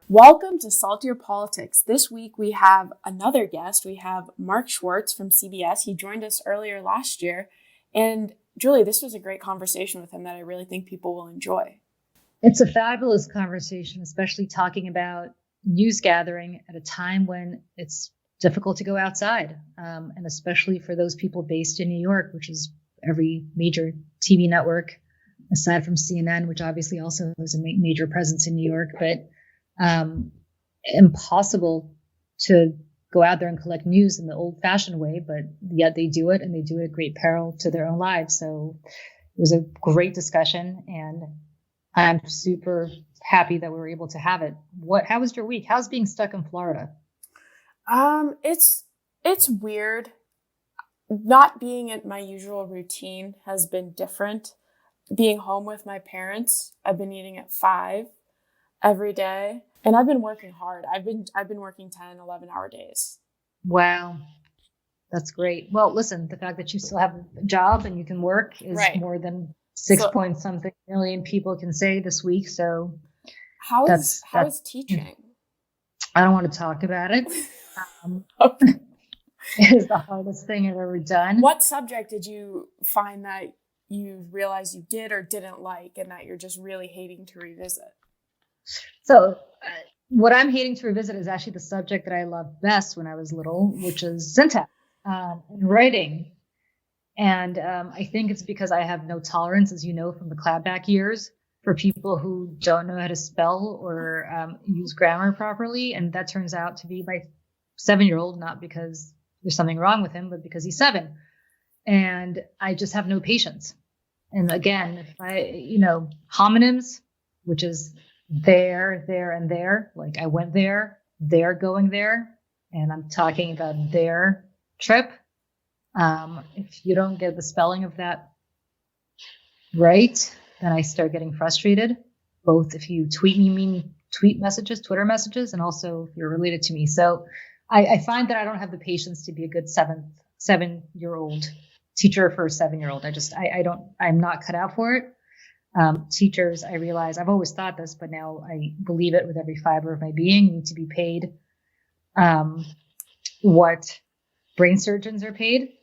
Welcome to Saltier Politics. This week we have another guest. We have Marc Schwartz from CBS. He joined us earlier last year. And Julie, this was a great conversation with him that I really think people will enjoy. It's a fabulous conversation, especially talking about news gathering at a time when it's difficult to go outside. And especially for those people based in New York, which is every major TV network, aside from CNN, which obviously also has a major presence in New York, but impossible to go out there and collect news in the old-fashioned way, but yet they do it, and they do it at great peril to their own lives. So it was a great discussion, and I'm super happy that we were able to have it. How was your week? How's being stuck in Florida? It's weird. Not being at my usual routine has been different. Being home with my parents, I've been eating at 5 every day. And I've been working hard. I've been working 10, 11-hour days. Wow. That's great. Well, listen, the fact that you still have a job and you can work is more than 6-point-something million people can say this week. So how is teaching? I don't want to talk about it. It is the hardest thing I've ever done. What subject did you find that you realized you did or didn't like and that you're just really hating to revisit? So what I'm hating to revisit is actually the subject that I loved best when I was little, which is syntax and writing. And I think it's because I have no tolerance, as you know, from the clapback years, for people who don't know how to spell or use grammar properly. And that turns out to be my 7-year-old, not because there's something wrong with him, but because he's 7. And I just have no patience. And again, if homonyms, which is there, and there. Like I went there, they're going there, and I'm talking about their trip. If you don't get the spelling of that right, then I start getting frustrated. Both if you tweet me mean tweet messages, Twitter messages, and also if you're related to me. So I find that I don't have the patience to be a good 7-year-old teacher for a 7-year-old. I'm not cut out for it. Teachers, I realize, I've always thought this, but now I believe it with every fiber of my being, need to be paid what brain surgeons are paid.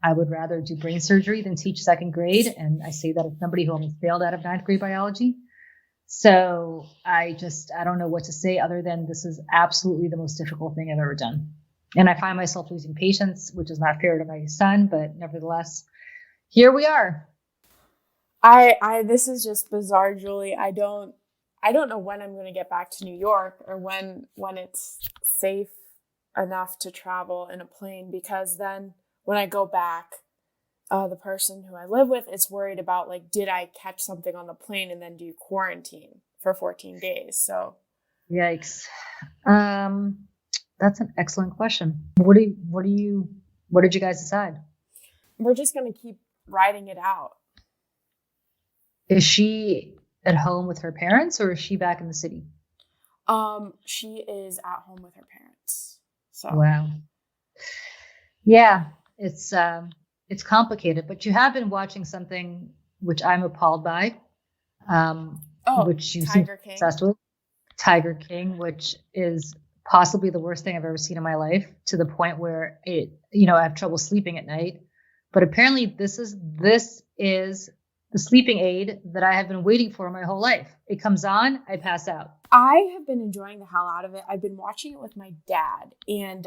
I would rather do brain surgery than teach 2nd grade. And I say that as somebody who almost failed out of 9th grade biology. So I don't know what to say other than this is absolutely the most difficult thing I've ever done. And I find myself losing patience, which is not fair to my son, but nevertheless, here we are. This is just bizarre, Julie. I don't know when I'm going to get back to New York or when it's safe enough to travel in a plane, because then when I go back, the person who I live with is worried about, like, did I catch something on the plane and then do quarantine for 14 days? So, yikes. That's an excellent question. What did you guys decide? We're just going to keep riding it out. Is she at home with her parents or is she back in the city? She is at home with her parents. So wow. Yeah, it's complicated, but you have been watching something which I'm appalled by. Which you seem obsessed with. Tiger King, which is possibly the worst thing I've ever seen in my life, to the point where I have trouble sleeping at night. But apparently this is the sleeping aid that I have been waiting for my whole life. It comes on, I pass out. I have been enjoying the hell out of it. I've been watching it with my dad, and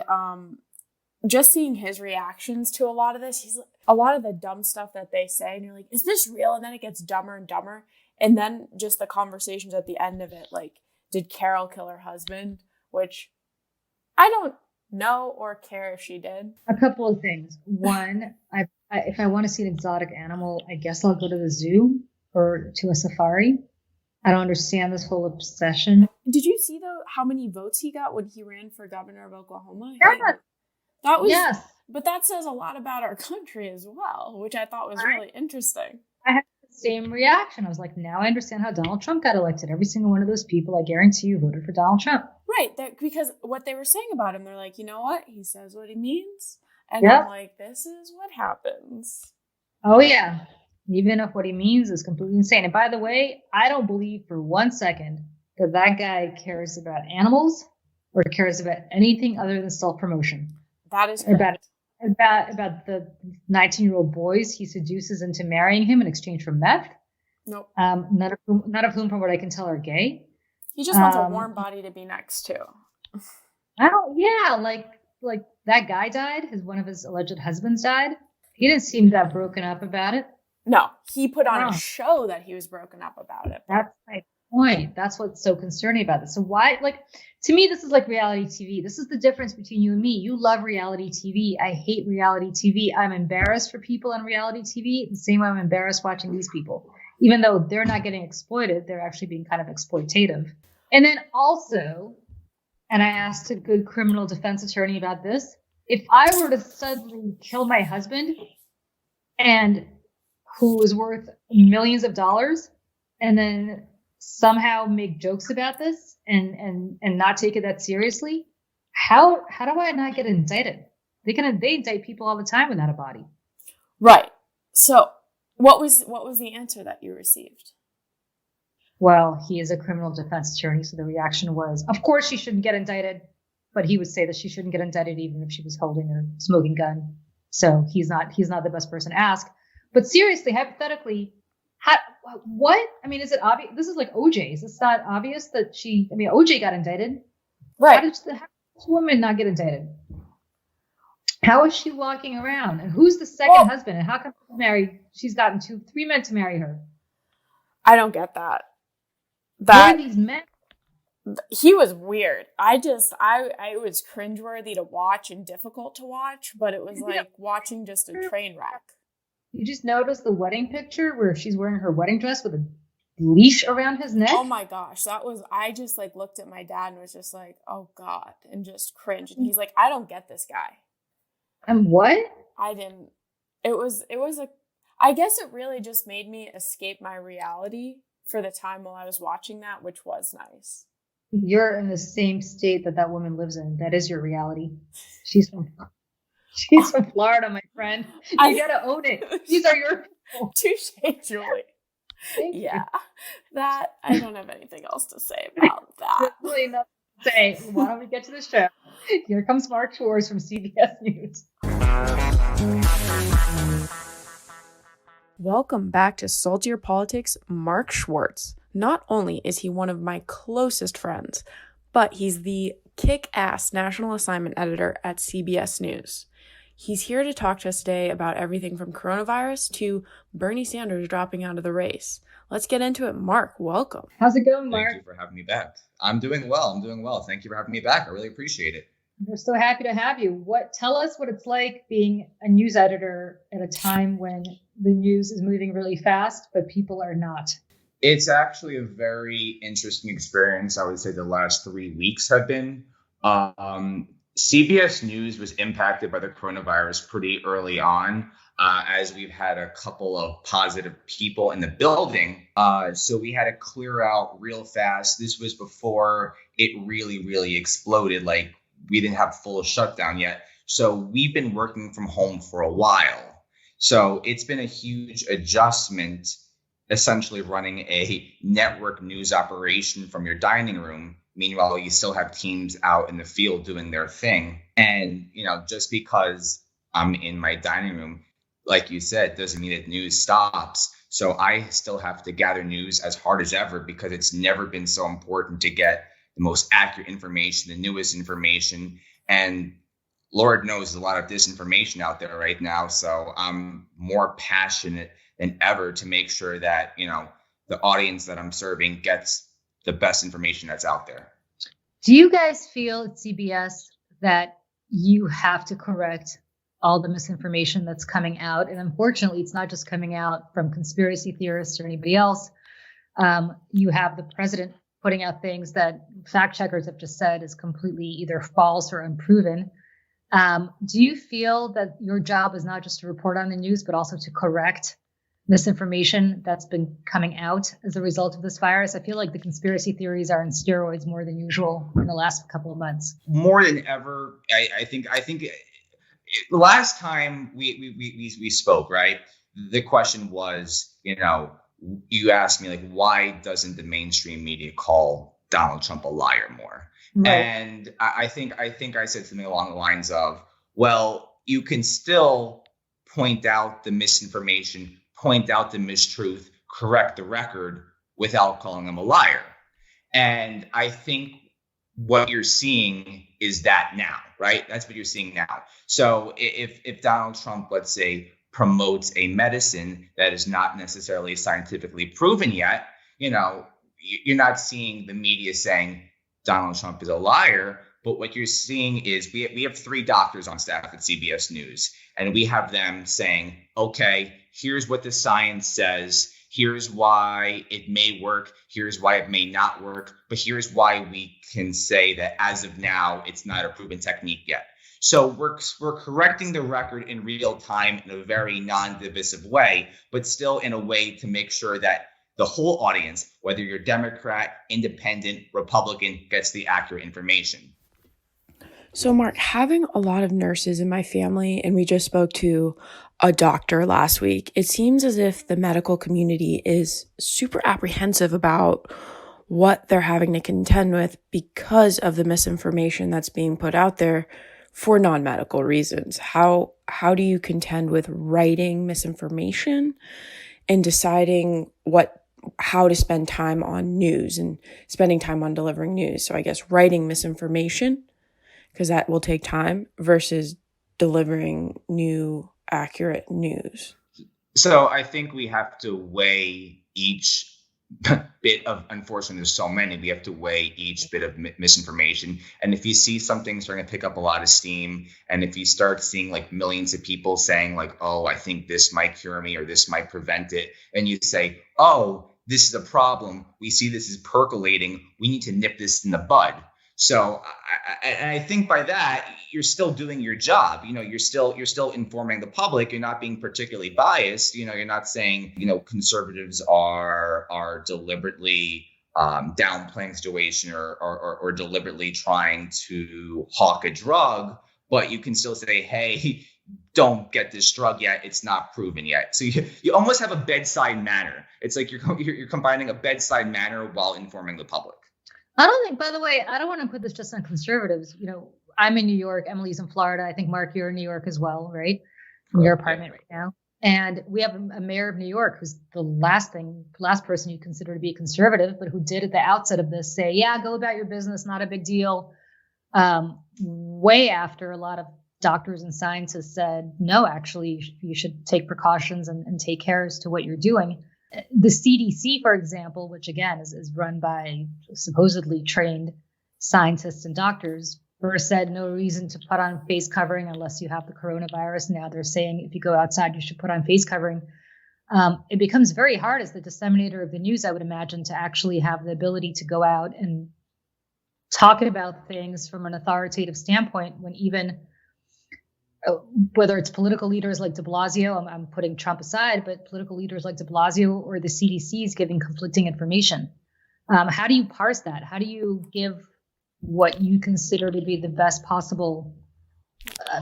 just seeing his reactions to a lot of this. A lot of the dumb stuff that they say, and you're like, is this real? And then it gets dumber and dumber. And then just the conversations at the end of it, like, did Carol kill her husband? Which I don't know or care if she did. A couple of things. One, if I want to see an exotic animal, I guess I'll go to the zoo or to a safari. I don't understand this whole obsession. Did you see, though, how many votes he got when he ran for governor of Oklahoma? Yeah. That was, yes. But that says a lot about our country as well, which I thought was really interesting. I had the same reaction. I was like, now I understand how Donald Trump got elected. Every single one of those people, I guarantee you, voted for Donald Trump. Right. Because what they were saying about him, they're like, you know what? He says what he means. And I'm like, this is what happens. Oh, yeah. even if what he means is completely insane. And by the way, I don't believe for 1 second that that guy cares about animals or cares about anything other than self-promotion. That is correct. About the 19-year-old boys he seduces into marrying him in exchange for meth. Nope. None of whom, from what I can tell, are gay. He just wants a warm body to be next to. Like that guy died. One of his alleged husbands died. He didn't seem that broken up about it. No, he put on a show that he was broken up about it. That's my point. That's what's so concerning about this. So why, to me, this is like reality TV. This is the difference between you and me. You love reality TV. I hate reality TV. I'm embarrassed for people on reality TV. The same way I'm embarrassed watching these people. Even though they're not getting exploited, they're actually being kind of exploitative. And then also, and I asked a good criminal defense attorney about this, if I were to suddenly kill my husband, and who is worth millions of dollars, and then somehow make jokes about this and not take it that seriously, how do I not get indicted? They indict people all the time without a body. Right. So what was the answer that you received? Well, he is a criminal defense attorney, so the reaction was, of course she shouldn't get indicted, but he would say that she shouldn't get indicted even if she was holding a smoking gun. So he's not the best person to ask. But seriously, hypothetically, what? I mean, is it obvious? This is like OJ. Is this not obvious that OJ got indicted? Right. How did this woman not get indicted? How is she walking around? And who's the second husband? And how come she's gotten 3 men to marry her? I don't get that. Who are these men? He was weird. I was cringeworthy to watch and difficult to watch, but it was like watching just a train wreck. You just noticed the wedding picture where she's wearing her wedding dress with a leash around his neck? Oh my gosh. I just looked at my dad and was just like, oh God, and just cringed. And he's like, I don't get this guy. And what? I didn't. I guess it really just made me escape my reality for the time while I was watching that, which was nice. You're in the same state that woman lives in. That is your reality. She's from Florida, my friend. You gotta own it. These are your people. Touche, Julie. Yeah. That, I don't have anything else to say about that. Really nothing to say. Why don't we get to the show? Here comes Marc Schwartz from CBS News. Welcome back to Saltier Politics, Marc Schwartz. Not only is he one of my closest friends, but he's the kick-ass national assignment editor at CBS News. He's here to talk to us today about everything from coronavirus to Bernie Sanders dropping out of the race. Let's get into it. Marc, welcome. How's it going, Marc? Thank you for having me back. I'm doing well. Thank you for having me back. I really appreciate it. We're so happy to have you. Tell us what it's like being a news editor at a time when the news is moving really fast, but people are not. It's actually a very interesting experience. I would say the last 3 weeks have been. CBS News was impacted by the coronavirus pretty early on, as we've had a couple of positive people in the building. So we had to clear out real fast. This was before it really, really exploded. We didn't have full shutdown yet. So we've been working from home for a while. So it's been a huge adjustment, essentially running a network news operation from your dining room. Meanwhile, you still have teams out in the field doing their thing. And, just because I'm in my dining room, like you said, doesn't mean that news stops. So I still have to gather news as hard as ever because it's never been so important to get the most accurate information, the newest information. And Lord knows there's a lot of disinformation out there right now. So I'm more passionate than ever to make sure that, the audience that I'm serving gets the best information that's out there. Do you guys feel at CBS that you have to correct all the misinformation that's coming out? And unfortunately, it's not just coming out from conspiracy theorists or anybody else. You have the president putting out things that fact checkers have just said is completely either false or unproven. Do you feel that your job is not just to report on the news, but also to correct misinformation that's been coming out as a result of this virus? I feel like the conspiracy theories are on steroids more than usual in the last couple of months. More than ever, I think the last time we spoke, right? The question was, you asked me like, why doesn't the mainstream media call Donald Trump a liar more? Right. And I think I said something along the lines of, well, you can still point out the misinformation, point out the mistruth, correct the record without calling him a liar. And I think what you're seeing is that now, right? That's what you're seeing now. So if Donald Trump, let's say, promotes a medicine that is not necessarily scientifically proven yet, you're not seeing the media saying Donald Trump is a liar. But what you're seeing is we have 3 doctors on staff at CBS News, and we have them saying, okay, here's what the science says. Here's why it may work. Here's why it may not work. But here's why we can say that as of now, it's not a proven technique yet. So we're correcting the record in real time in a very non-divisive way, but still in a way to make sure that the whole audience, whether you're Democrat, Independent, Republican, gets the accurate information. So, Mark, having a lot of nurses in my family, and we just spoke to a doctor last week, it seems as if the medical community is super apprehensive about what they're having to contend with because of the misinformation that's being put out there for non-medical reasons. How do you contend with writing misinformation and deciding how to spend time on news and spending time on delivering news? So I guess writing misinformation, because that will take time, versus delivering new, accurate news? So I think we have to weigh each bit of, unfortunately, there's so many, we have to weigh each bit of misinformation. And if you see something starting to pick up a lot of steam, and if you start seeing like millions of people saying like, oh, I think this might cure me or this might prevent it, and you say, oh, this is a problem, we see this is percolating, we need to nip this in the bud. So I think by that, you're still doing your job. You're still informing the public. You're not being particularly biased. You're not saying, conservatives are deliberately downplaying the situation or deliberately trying to hawk a drug. But you can still say, hey, don't get this drug yet. It's not proven yet. So you almost have a bedside manner. It's like you're combining a bedside manner while informing the public. I don't think, by the way, I don't want to put this just on conservatives. I'm in New York. Emily's in Florida. I think, Mark, you're in New York as well, right? From your apartment right now. And we have a mayor of New York who's the last person you consider to be conservative, but who did at the outset of this say, yeah, go about your business, not a big deal. Way after a lot of doctors and scientists said, no, actually, you should take precautions and take care as to what you're doing. The CDC, for example, which again is run by supposedly trained scientists and doctors, first said no reason to put on face covering unless you have the coronavirus. Now they're saying if you go outside, you should put on face covering. It becomes very hard as the disseminator of the news, I would imagine, to actually have the ability to go out and talk about things from an authoritative standpoint when even whether it's political leaders like de Blasio, I'm putting Trump aside, but political leaders like de Blasio or the CDC is giving conflicting information. How do you parse that? How do you give what you consider to be the best possible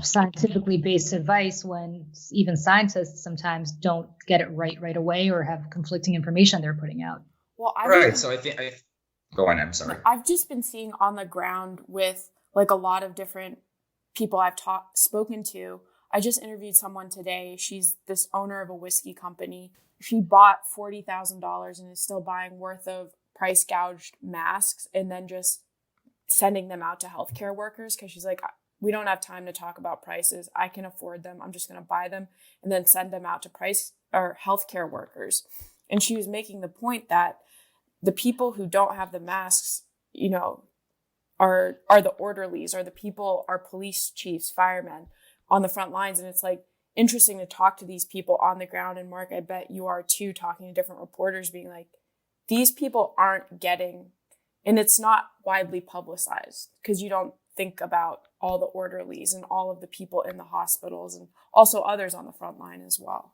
scientifically based advice when even scientists sometimes don't get it right away or have conflicting information they're putting out? Well, So I think go on. I'm sorry. I've just been seeing on the ground with like a lot of different people I've spoken to. I just interviewed someone today. She's this owner of a whiskey company. She bought $40,000 and is still buying worth of price gouged masks and then just sending them out to healthcare workers because she's like, we don't have time to talk about prices. I can afford them. I'm just going to buy them and then send them out to healthcare workers. And she was making the point that the people who don't have the masks, are the orderlies, or the people, are police chiefs, firemen on the front lines. And it's like interesting to talk to these people on the ground. And Mark, I bet you are too, talking to different reporters being like, these people aren't getting, and it's not widely publicized because you don't think about all the orderlies and all of the people in the hospitals and also others on the front line as well.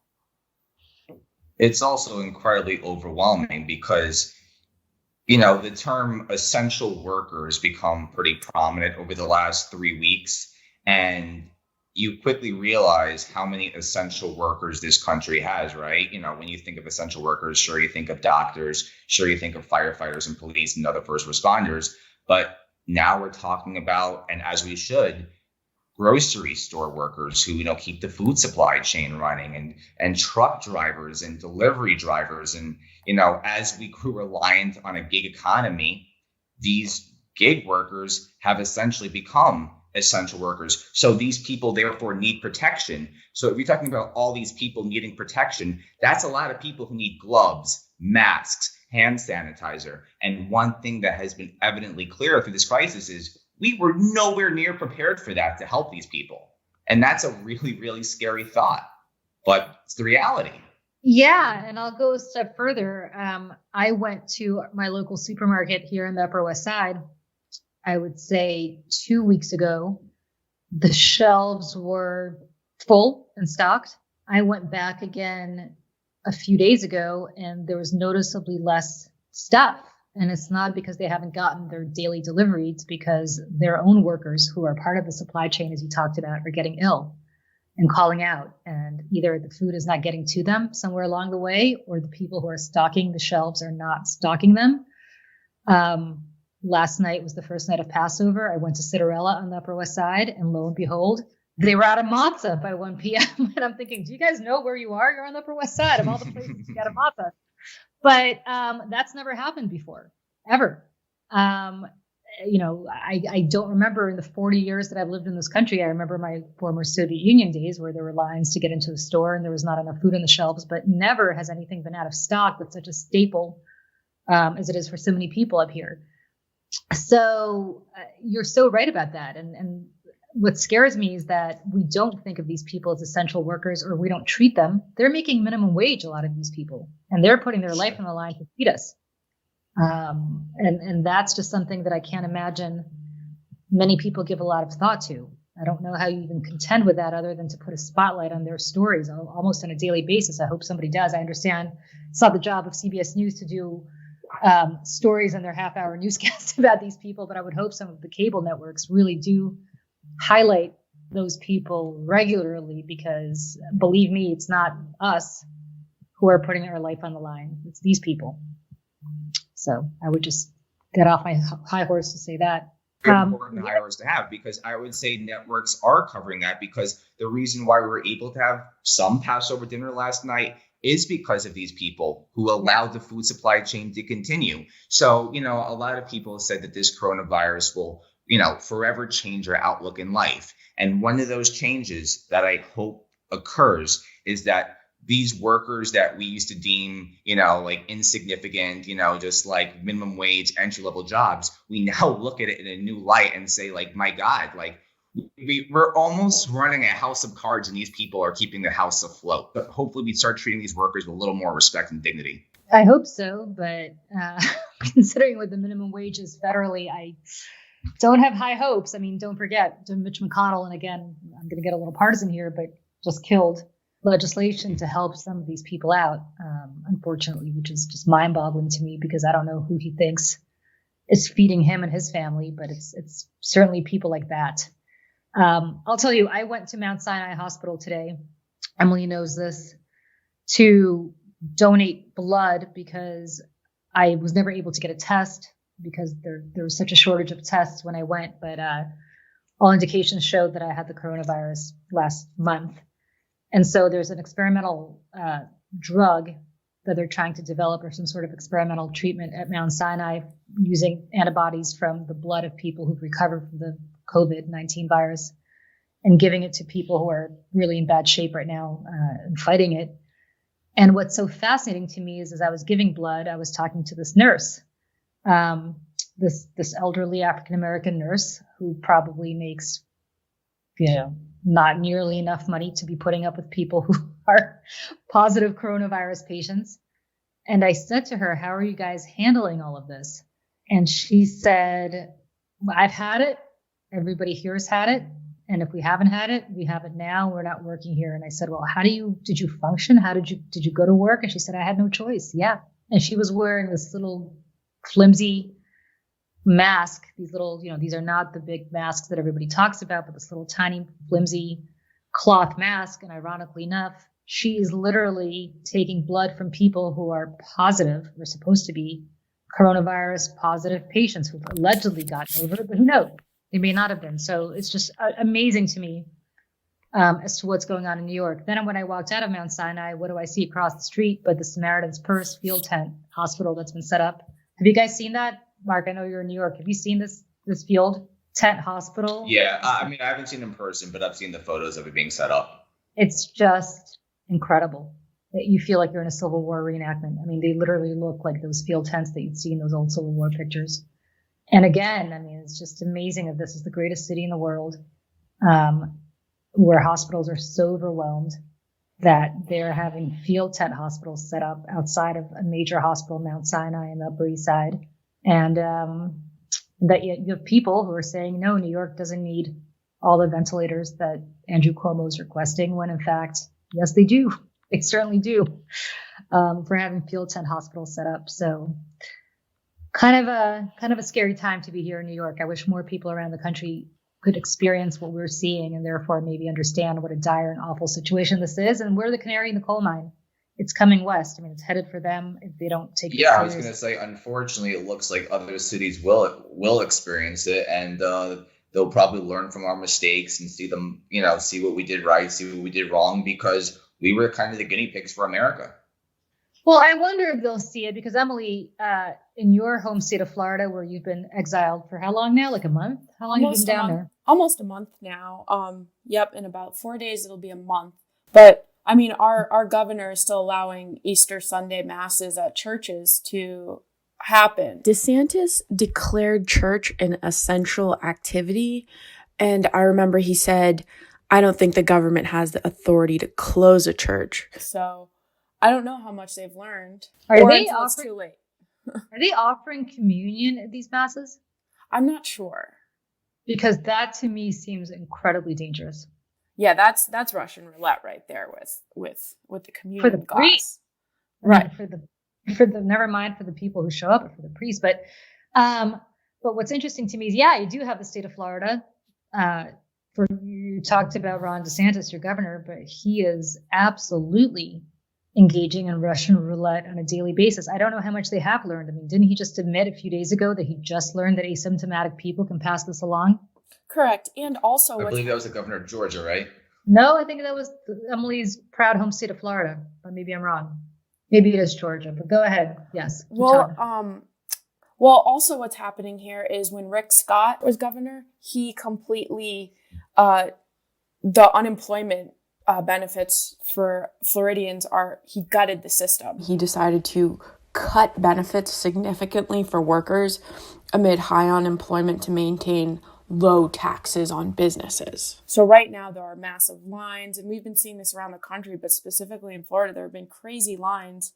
It's also incredibly overwhelming because the term essential workers become pretty prominent over the last 3 weeks. And you quickly realize how many essential workers this country has, right? When you think of essential workers, sure, you think of doctors, sure, you think of firefighters and police and other first responders. But now we're talking about, and as we should, grocery store workers who, keep the food supply chain running, and truck drivers and delivery drivers. And, as we grew reliant on a gig economy, these gig workers have essentially become essential workers. So these people therefore need protection. So if you're talking about all these people needing protection, that's a lot of people who need gloves, masks, hand sanitizer. And one thing that has been evidently clear through this crisis is we were nowhere near prepared for that to help these people. And that's a really, really scary thought, but it's the reality. Yeah. And I'll go a step further. I went to my local supermarket here in the Upper West Side. I would say 2 weeks ago, the shelves were full and stocked. I went back again a few days ago and there was noticeably less stuff. And it's not because they haven't gotten their daily delivery. It's because their own workers who are part of the supply chain, as you talked about, are getting ill and calling out. And either the food is not getting to them somewhere along the way, or the people who are stocking the shelves are not stocking them. Last night was the first night of Passover. I went to Citarella on the Upper West Side, and lo and behold, they were out of matzah by 1 p.m. And I'm thinking, do you guys know where you are? You're on the Upper West Side of all the places to get a matzah. But that's never happened before, ever. I don't remember in the 40 years that I've lived in this country. I remember my former Soviet Union days where there were lines to get into the store and there was not enough food on the shelves, but never has anything been out of stock that's such a staple as it is for so many people up here. So you're so right about that. And what scares me is that we don't think of these people as essential workers, or we don't treat them. They're making minimum wage, a lot of these people, and they're putting their life on the line to feed us. And that's just something that I can't imagine many people give a lot of thought to. I don't know how you even contend with that other than to put a spotlight on their stories almost on a daily basis. I hope somebody does. I understand it's not the job of CBS News to do stories in their half-hour newscasts about these people, but I would hope some of the cable networks really do highlight those people regularly, because believe me, it's not us who are putting our life on the line. It's these people. So I would just get off my high horse to say that. Important high horse to have, because I would say networks are covering that, because the reason why we were able to have some Passover dinner last night is because of these people who allowed the food supply chain to continue. So, a lot of people said that this coronavirus will, forever change our outlook in life. And one of those changes that I hope occurs is that these workers that we used to deem, like insignificant, just like minimum wage, entry level jobs, we now look at it in a new light and say, like, my God, like we're almost running a house of cards and these people are keeping the house afloat. But hopefully we start treating these workers with a little more respect and dignity. I hope so. But considering what the minimum wage is federally, I don't have high hopes. I mean, don't forget Mitch McConnell. And again, I'm going to get a little partisan here, but just killed legislation to help some of these people out, unfortunately, which is just mind-boggling to me, because I don't know who he thinks is feeding him and his family, but it's certainly people like that. I'll tell you, I went to Mount Sinai Hospital today. Emily knows this, to donate blood because I was never able to get a test because there was such a shortage of tests when I went. But all indications showed that I had the coronavirus last month. And so there's an experimental drug that they're trying to develop, or some sort of experimental treatment at Mount Sinai using antibodies from the blood of people who've recovered from the COVID-19 virus, and giving it to people who are really in bad shape right now and fighting it. And what's so fascinating to me is, as I was giving blood, I was talking to this nurse, this elderly African-American nurse who probably makes, not nearly enough money to be putting up with people who are positive coronavirus patients. And I said to her, how are you guys handling all of this? And she said, I've had it. Everybody here has had it. And if we haven't had it, we have it now. We're not working here. And I said, well, did you function? Did you go to work? And she said, I had no choice. Yeah. And she was wearing this little flimsy mask. These little, these are not the big masks that everybody talks about, but this little tiny flimsy cloth mask. And ironically enough, she is literally taking blood from people who are positive, or supposed to be coronavirus positive patients who've allegedly gotten over it, but who knows? They may not have been. So it's just amazing to me as to what's going on in New York. Then when I walked out of Mount Sinai, what do I see across the street but the Samaritan's Purse field tent hospital that's been set up? Have you guys seen that? Mark, I know you're in New York. Have you seen this field tent hospital? Yeah, I mean, I haven't seen it in person, but I've seen the photos of it being set up. It's just incredible. You feel like you're in a Civil War reenactment. I mean, they literally look like those field tents that you'd see in those old Civil War pictures. And again, I mean, it's just amazing that this is the greatest city in the world, where hospitals are so overwhelmed that they're having field tent hospitals set up outside of a major hospital, Mount Sinai and the Upper East Side. And that you have people who are saying, no, New York doesn't need all the ventilators that Andrew Cuomo is requesting, when in fact, yes, they do. They certainly do, for having field tent hospitals set up. So kind of a scary time to be here in New York. I wish more people around the country could experience what we're seeing and therefore maybe understand what a dire and awful situation this is. And we're the canary in the coal mine. It's coming west. I mean, it's headed for them if they don't take it. Yeah, I was going to say, unfortunately, it looks like other cities will experience it, and they'll probably learn from our mistakes and see them, see what we did right, see what we did wrong, because we were kind of the guinea pigs for America. Well, I wonder if they'll see it because, Emily, in your home state of Florida, where you've been exiled for how long now? Like a month? How long have you been down there? Almost a month now. Yep, in about 4 days, it'll be a month. But, I mean, our governor is still allowing Easter Sunday masses at churches to happen. DeSantis declared church an essential activity. And I remember he said, I don't think the government has the authority to close a church. So I don't know how much they've learned. Are they offering communion at these masses? I'm not sure. Because that to me seems incredibly dangerous. Yeah, that's Russian roulette right there with the communion for the glass. Priest. Right. For the never mind for the people who show up, or for the priest. But what's interesting to me is, yeah, you do have the state of Florida. You talked about Ron DeSantis, your governor, but he is absolutely engaging in Russian roulette on a daily basis. I don't know how much they have learned. I mean, didn't he just admit a few days ago that he just learned that asymptomatic people can pass this along? Correct. And also, I believe that was the governor of Georgia, right? No, I think that was Emily's proud home state of Florida, but maybe I'm wrong. Maybe it is Georgia, but go ahead. Yes. Well, also what's happening here is when Rick Scott was governor, he completely, the unemployment benefits for Floridians he gutted the system. He decided to cut benefits significantly for workers amid high unemployment to maintain low taxes on businesses. So right now there are massive lines, and we've been seeing this around the country, but specifically in Florida, there have been crazy lines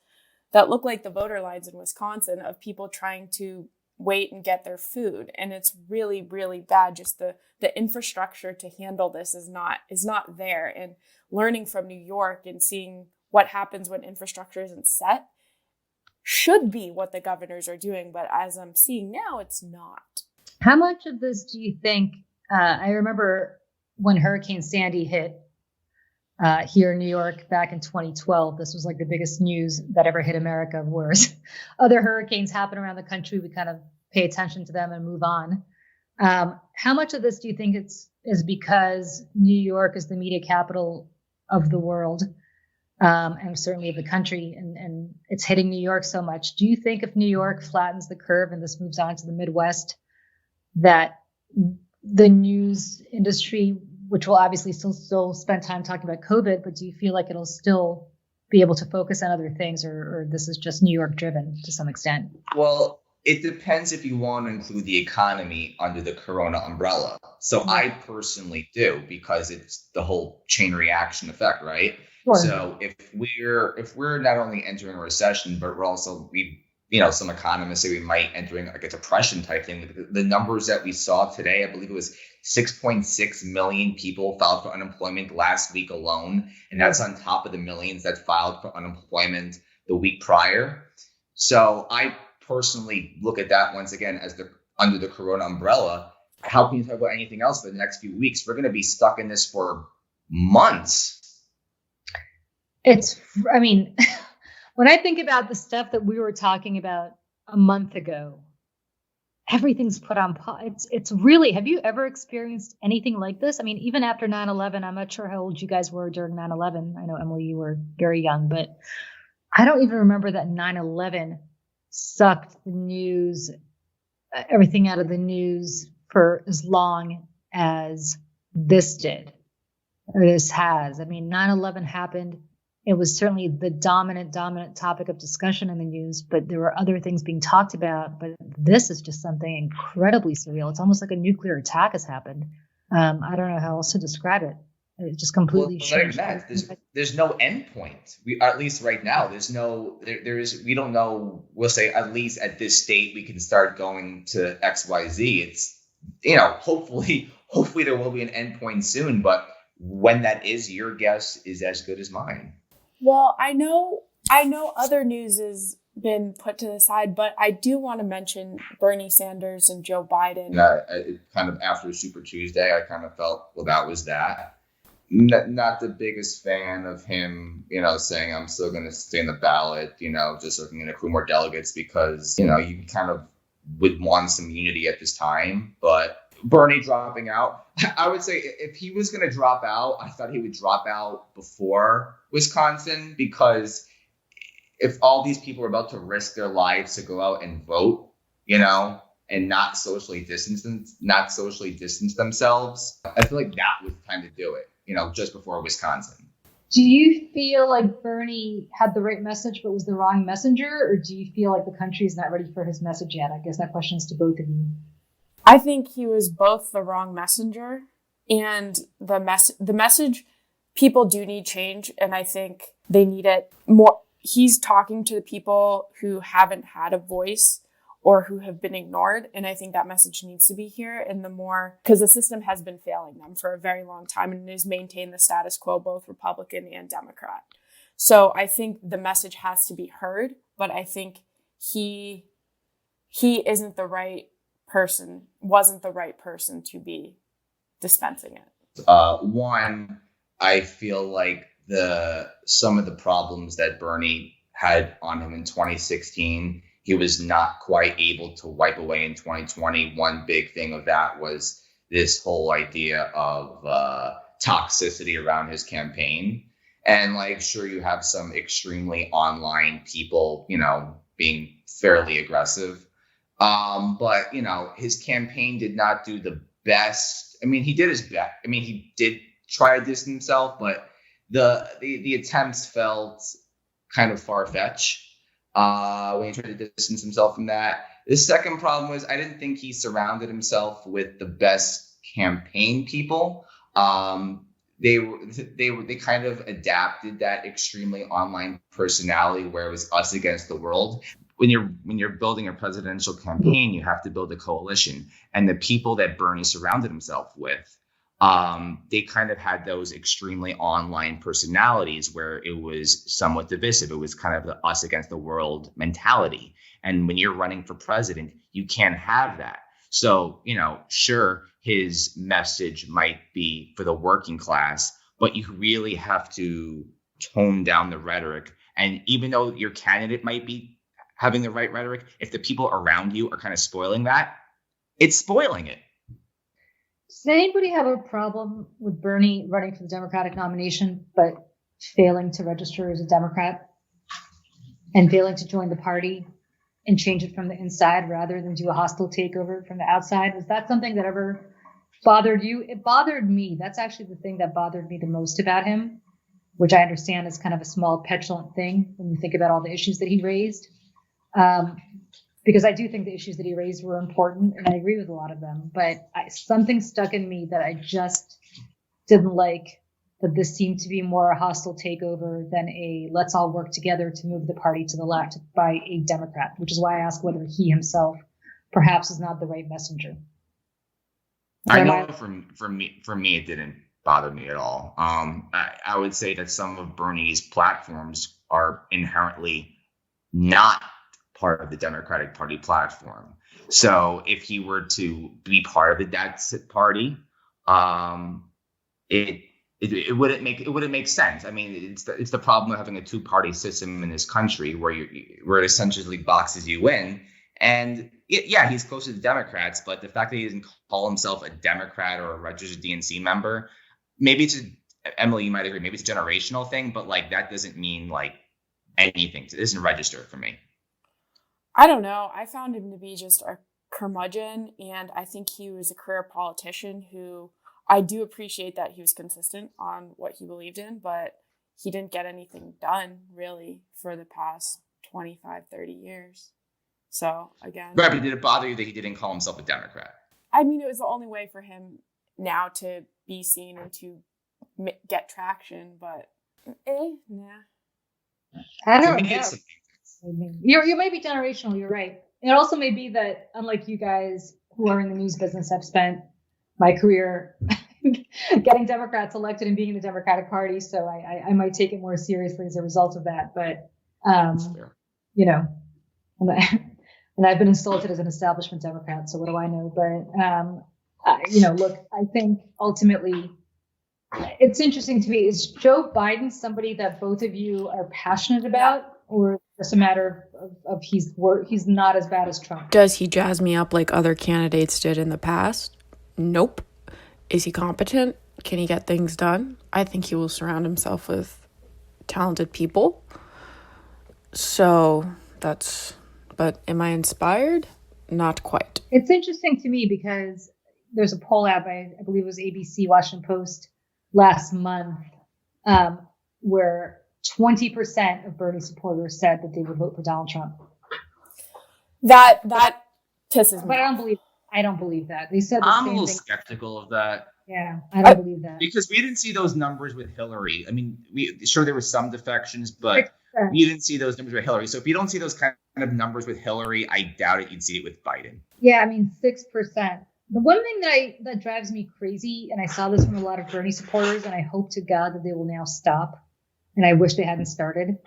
that look like the voter lines in Wisconsin of people trying to wait and get their food. And it's really, really bad. Just the infrastructure to handle this is not there. And learning from New York and seeing what happens when infrastructure isn't set should be what the governors are doing. But as I'm seeing now, it's not. How much of this do you think, I remember when Hurricane Sandy hit here in New York back in 2012, this was like the biggest news that ever hit America, whereas other hurricanes happen around the country. We kind of pay attention to them and move on. How much of this do you think is because New York is the media capital of the world, and certainly of the country, and it's hitting New York so much? Do you think if New York flattens the curve and this moves on to the Midwest, that the news industry, which will obviously still spend time talking about COVID, but do you feel like it'll still be able to focus on other things, or this is just New York driven to some extent? Well, it depends if you want to include the economy under the Corona umbrella. So I personally do, because it's the whole chain reaction effect, right? Sure. So if we're not only entering a recession, but we're also, some economists say we might entering like a depression type thing. The numbers that we saw today, I believe it was 6.6 million people filed for unemployment last week alone. And that's on top of the millions that filed for unemployment the week prior. So I personally look at that once again as under the Corona umbrella. How can you talk about anything else for the next few weeks? We're going to be stuck in this for months. I mean, when I think about the stuff that we were talking about a month ago, everything's put on pause. It's really, have you ever experienced anything like this? I mean, even after 9/11, I'm not sure how old you guys were during 9/11. I know, Emily, you were very young, but I don't even remember that 9/11 sucked the news, everything out of the news for as long as this did, or this has. I mean, 9/11 happened. It was certainly the dominant topic of discussion in the news, but there were other things being talked about. But this is just something incredibly surreal. It's almost like a nuclear attack has happened. I don't know how else to describe it. It just completely changed. There's no end point. We, at least right now, we don't know. We'll say at least at this state we can start going to XYZ. It's, hopefully there will be an end point soon, but when that is, your guess is as good as mine. Well, I know other news has been put to the side, but I do want to mention Bernie Sanders and Joe Biden. Kind of after Super Tuesday, I kind of felt, well, that was that. Not the biggest fan of him, saying I'm still going to stay in the ballot, just so I can accrue more delegates because, you kind of would want some unity at this time. But Bernie dropping out, I would say if he was going to drop out, I thought he would drop out before Wisconsin, because if all these people are about to risk their lives to go out and vote, and not socially distance themselves, I feel like that was the time to do it, just before Wisconsin. Do you feel like Bernie had the right message but was the wrong messenger, or do you feel like the country is not ready for his message yet? I guess that question is to both of you. I think he was both the wrong messenger and the message. People do need change, and I think they need it more. He's talking to the people who haven't had a voice or who have been ignored, and I think that message needs to be here. And the more, because the system has been failing them for a very long time and has maintained the status quo, both Republican and Democrat. So I think the message has to be heard, but I think he isn't the right person, wasn't the right person to be dispensing it. One, I feel like some of the problems that Bernie had on him in 2016, he was not quite able to wipe away in 2020. One big thing of that was this whole idea of toxicity around his campaign. And sure, you have some extremely online people, being fairly aggressive. But, his campaign did not do the best. I mean, he did his best. I mean, he did try to distance himself, but the attempts felt kind of far-fetched when he tried to distance himself from that. The second problem was I didn't think he surrounded himself with the best campaign people. They kind of adapted that extremely online personality where it was us against the world. When you're building a presidential campaign, you have to build a coalition, and the people that Bernie surrounded himself with, they kind of had those extremely online personalities where it was somewhat divisive. It was kind of the us against the world mentality. And when you're running for president, you can't have that. So, sure, his message might be for the working class, but you really have to tone down the rhetoric. And even though your candidate might be having the right rhetoric, if the people around you are kind of spoiling that, it's spoiling it. Does anybody have a problem with Bernie running for the Democratic nomination, but failing to register as a Democrat and failing to join the party and change it from the inside rather than do a hostile takeover from the outside? Was that something that ever bothered you? It bothered me. That's actually the thing that bothered me the most about him, which I understand is kind of a small petulant thing when you think about all the issues that he raised. Because I do think the issues that he raised were important, and I agree with a lot of them. But something stuck in me that I just didn't like, that this seemed to be more a hostile takeover than a let's all work together to move the party to the left by a Democrat, which is why I ask whether he himself perhaps is not the right messenger. I know for me, it didn't bother me at all. I would say that some of Bernie's platforms are inherently not part of the Democratic Party platform. So if he were to be part of that party, it it wouldn't make sense. I mean, it's the problem of having a two-party system in this country where it essentially boxes you in. And yeah, he's close to the Democrats, but the fact that he doesn't call himself a Democrat or a registered DNC member, maybe Emily, you might agree, maybe it's a generational thing, but like that doesn't mean like anything. It isn't registered for me. I don't know. I found him to be just a curmudgeon, and I think he was a career politician who I do appreciate that he was consistent on what he believed in, but he didn't get anything done really for the past 25, 30 years. So again, Right, but did it bother you that he didn't call himself a Democrat? I mean, it was the only way for him now to be seen and to get traction, but nah. I don't know. You may be generational. You're right. It also may be that, unlike you guys who are in the news business, I've spent my career getting Democrats elected and being in the Democratic Party, so I might take it more seriously as a result of that. But you know, and I've been insulted as an establishment Democrat, so what do I know? But look, I think ultimately it's interesting to me. Is Joe Biden somebody that both of you are passionate about? Or just a matter of he's not as bad as Trump? Does he jazz me up like other candidates did in the past? Nope. Is he competent? Can he get things done? I think he will surround himself with talented people. So but am I inspired? Not quite. It's interesting to me because there's a poll out by, I believe it was ABC, Washington Post last month, where 20% of Bernie supporters said that they would vote for Donald Trump. That pisses me. But I don't believe that. They said I'm a little skeptical of that. Yeah, I don't believe that. Because we didn't see those numbers with Hillary. I mean, sure there were some defections, but we didn't see those numbers with Hillary. So if you don't see those kind of numbers with Hillary, I doubt it you'd see it with Biden. Yeah, I mean 6%. The one thing that drives me crazy, and I saw this from a lot of Bernie supporters, and I hope to God that they will now stop, and I wish they hadn't started,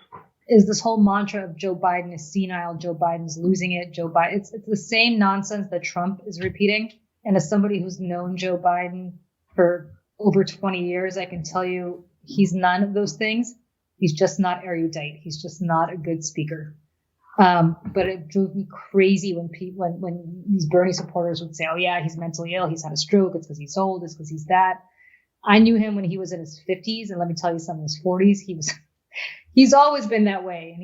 is this whole mantra of Joe Biden is senile, Joe Biden's losing it, Joe Biden. It's the same nonsense that Trump is repeating. And as somebody who's known Joe Biden for over 20 years, I can tell you he's none of those things. He's just not erudite. He's just not a good speaker. But it drove me crazy when these Bernie supporters would say, oh yeah, he's mentally ill, he's had a stroke, it's because he's old, it's because he's that. I knew him when he was in his 50s, and let me tell you something, in his 40s, he's always been that way, and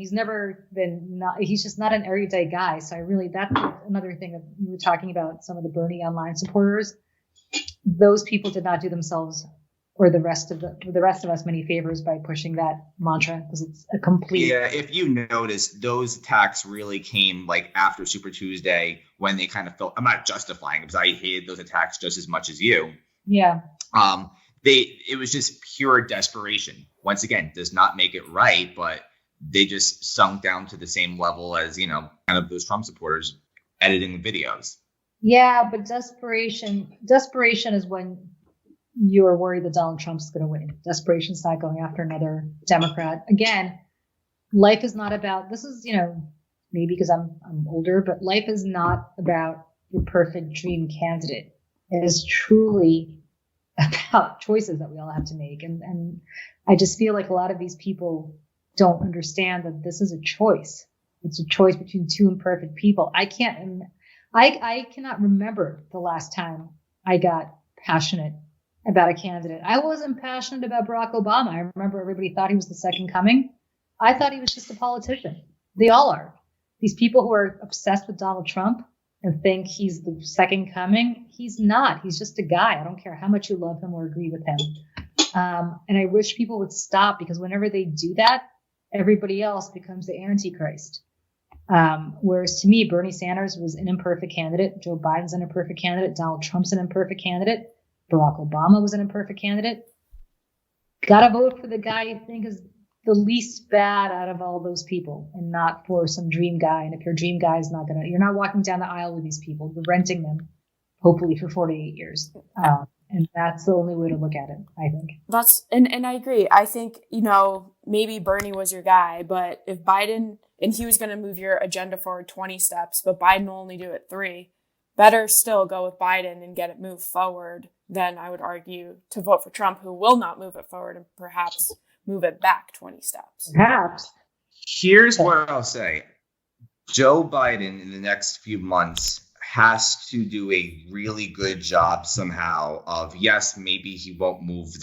he's just not an erudite guy. So that's another thing that you were talking about, some of the Bernie online supporters. Those people did not do themselves or the rest of us many favors by pushing that mantra, because it's a complete. Yeah, if you notice, those attacks really came like after Super Tuesday, when they kind of felt, I'm not justifying it because I hated those attacks just as much as you. Yeah. It was just pure desperation. Once again, does not make it right, but they just sunk down to the same level as, kind of those Trump supporters editing the videos. Yeah, but desperation is when you're worried that Donald Trump's going to win. Desperation is not going after another Democrat. Again, life is not about, this is, maybe because I'm older, but life is not about your perfect dream candidate. It is truly about choices that we all have to make. And I just feel like a lot of these people don't understand that this is a choice. It's a choice between two imperfect people. I cannot remember the last time I got passionate about a candidate. I wasn't passionate about Barack Obama. I remember everybody thought he was the second coming. I thought he was just a politician. They all are. These people who are obsessed with Donald Trump and think he's the second coming, he's not. He's just a guy. I don't care how much you love him or agree with him. And I wish people would stop, because whenever they do that, everybody else becomes the Antichrist. Whereas to me, Bernie Sanders was an imperfect candidate. Joe Biden's an imperfect candidate. Donald Trump's an imperfect candidate. Barack Obama was an imperfect candidate. Got to vote for the guy you think is the least bad out of all those people, and not for some dream guy. And if your dream guy is you're not walking down the aisle with these people, you're renting them, hopefully for 48 years. And that's the only way to look at it, I think. And I agree. I think, maybe Bernie was your guy, but if Biden, and he was going to move your agenda forward 20 steps, but Biden will only do it 3, better still go with Biden and get it moved forward then I would argue to vote for Trump, who will not move it forward and perhaps move it back 20 steps. Perhaps. Here's what I'll say. Joe Biden in the next few months has to do a really good job somehow of, yes, maybe he won't move